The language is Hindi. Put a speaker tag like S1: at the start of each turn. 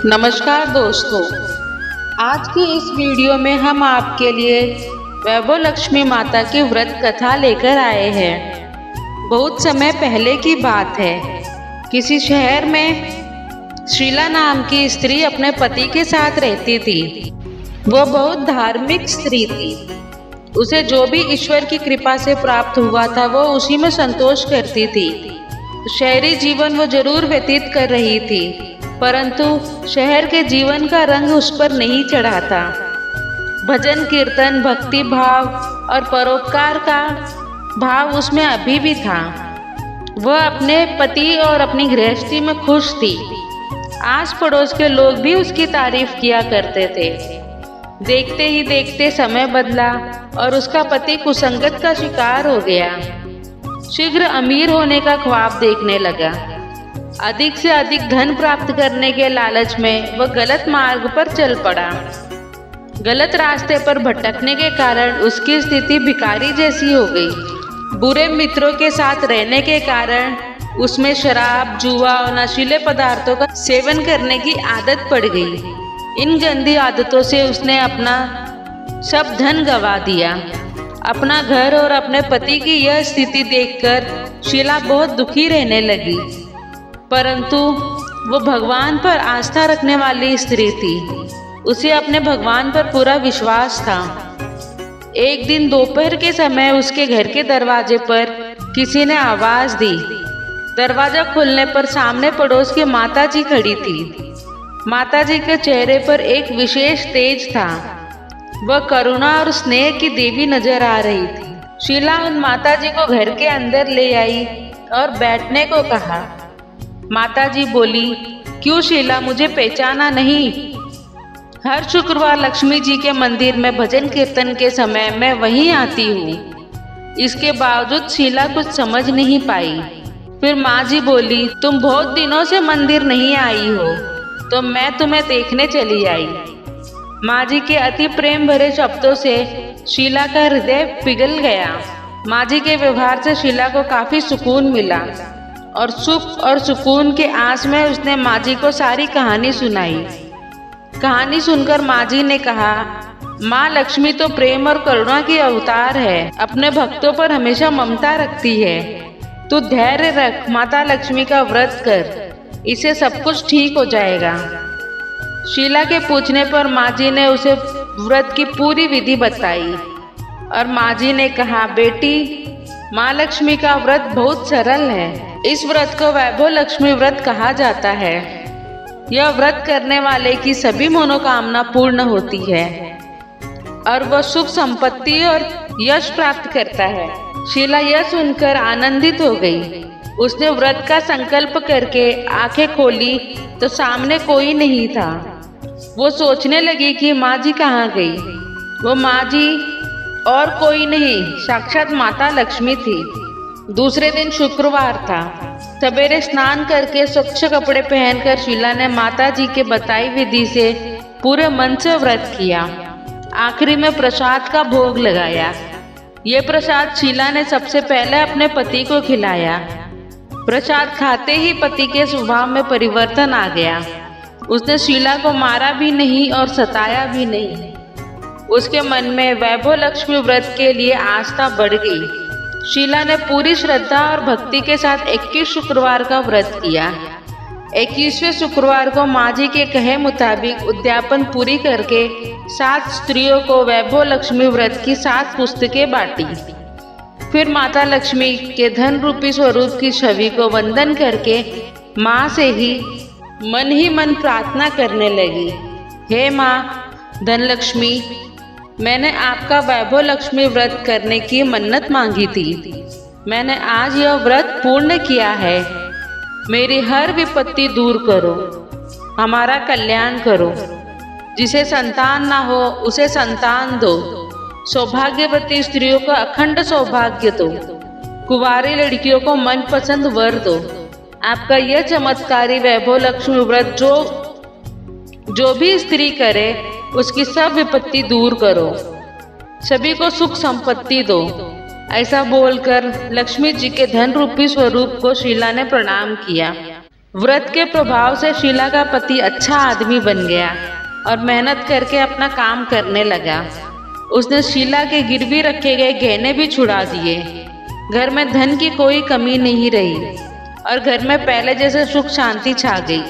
S1: नमस्कार दोस्तों, आज की इस वीडियो में हम आपके लिए वैभव लक्ष्मी माता की व्रत कथा लेकर आए हैं। बहुत समय पहले की बात है। किसी शहर में शीला नाम की स्त्री अपने पति के साथ रहती थी। वह बहुत धार्मिक स्त्री थी। उसे जो भी ईश्वर की कृपा से प्राप्त हुआ था वो उसी में संतोष करती थी। शहरी जीवन वो जरूर व्यतीत कर रही थी, परंतु शहर के जीवन का रंग उस पर नहीं चढ़ा था। भजन कीर्तन, भक्ति भाव और परोपकार का भाव उसमें अभी भी था। वह अपने पति और अपनी गृहस्थी में खुश थी। आस पड़ोस के लोग भी उसकी तारीफ किया करते थे। देखते ही देखते समय बदला और उसका पति कुसंगत का शिकार हो गया। शीघ्र अमीर होने का ख्वाब देखने लगा। अधिक से अधिक धन प्राप्त करने के लालच में वह गलत मार्ग पर चल पड़ा। गलत रास्ते पर भटकने के कारण उसकी स्थिति भिखारी जैसी हो गई। बुरे मित्रों के साथ रहने के कारण उसमें शराब, जुआ और नशीले पदार्थों का सेवन करने की आदत पड़ गई। इन गंदी आदतों से उसने अपना सब धन गंवा दिया। अपना घर और अपने पति की यह स्थिति देखकर शीला बहुत दुखी रहने लगी, परंतु वो भगवान पर आस्था रखने वाली स्त्री थी। उसे अपने भगवान पर पूरा विश्वास था। एक दिन दोपहर के समय उसके घर के दरवाजे पर किसी ने आवाज दी। दरवाजा खुलने पर सामने पड़ोस की माताजी खड़ी थी। माताजी के चेहरे पर एक विशेष तेज था। वह करुणा और स्नेह की देवी नजर आ रही थी। शीला उन माताजी को घर के अंदर ले आई और बैठने को कहा। माताजी बोली, क्यों शीला, मुझे पहचाना नहीं? हर शुक्रवार लक्ष्मी जी के मंदिर में भजन कीर्तन के समय मैं वहीं आती हूँ। इसके बावजूद शीला कुछ समझ नहीं पाई। फिर माँ जी बोली, तुम बहुत दिनों से मंदिर नहीं आई हो, तो मैं तुम्हें देखने चली आई। माँ जी के अति प्रेम भरे शब्दों से शीला का हृदय पिघल गया। माँ जी के व्यवहार से शीला को काफी सुकून मिला और सुख और सुकून के आस में उसने माँ जी को सारी कहानी सुनाई। कहानी सुनकर माँ जी ने कहा, माँ लक्ष्मी तो प्रेम और करुणा की अवतार है, अपने भक्तों पर हमेशा ममता रखती है। तू धैर्य रख, माता लक्ष्मी का व्रत कर, इससे सब कुछ ठीक हो जाएगा। शीला के पूछने पर माँ जी ने उसे व्रत की पूरी विधि बताई और माँ जी ने कहा, बेटी, माँ लक्ष्मी का व्रत बहुत सरल है। इस व्रत को वैभव लक्ष्मी व्रत कहा जाता है। यह व्रत करने वाले की सभी मनोकामना पूर्ण होती है और वह सुख संपत्ति और यश प्राप्त करता है। शीला यह सुनकर आनंदित हो गई। उसने व्रत का संकल्प करके आंखें खोली तो सामने कोई नहीं था। वो सोचने लगी कि माँ जी कहाँ गई। वो माँ जी और कोई नहीं, साक्षात माता लक्ष्मी थी। दूसरे दिन शुक्रवार था। सवेरे स्नान करके स्वच्छ कपड़े पहनकर शीला ने माता जी के बताई विधि से पूरे मन से व्रत किया। आखिरी में प्रसाद का भोग लगाया। ये प्रसाद शीला ने सबसे पहले अपने पति को खिलाया। प्रसाद खाते ही पति के स्वभाव में परिवर्तन आ गया। उसने शीला को मारा भी नहीं और सताया भी नहीं। उसके मन में वैभव लक्ष्मी व्रत के लिए आस्था बढ़ गई। शीला ने पूरी श्रद्धा और भक्ति के साथ 21 शुक्रवार का व्रत किया। 21वें शुक्रवार को माँ जी के कहे मुताबिक उद्यापन पूरी करके 7 स्त्रियों को वैभव लक्ष्मी व्रत की 7 पुस्तकें बांटी। फिर माता लक्ष्मी के धन रूपी स्वरूप की छवि को वंदन करके माँ से ही मन प्रार्थना करने लगी, हे माँ धनलक्ष्मी, मैंने आपका वैभव लक्ष्मी व्रत करने की मन्नत मांगी थी। मैंने आज यह व्रत पूर्ण किया है। मेरी हर विपत्ति दूर करो, हमारा कल्याण करो। जिसे संतान ना हो उसे संतान दो। सौभाग्यवती स्त्रियों को अखंड सौभाग्य दो। कुंवारी लड़कियों को मनपसंद वर दो। आपका यह चमत्कारी वैभव लक्ष्मी व्रत जो भी स्त्री करे उसकी सब विपत्ति दूर करो, सभी को सुख संपत्ति दो। ऐसा बोलकर लक्ष्मी जी के धन रूपी स्वरूप को शीला ने प्रणाम किया। व्रत के प्रभाव से शीला का पति अच्छा आदमी बन गया और मेहनत करके अपना काम करने लगा। उसने शीला के गिरवी रखे गए गहने भी छुड़ा दिए। घर में धन की कोई कमी नहीं रही और घर में पहले जैसे सुख शांति छा गई।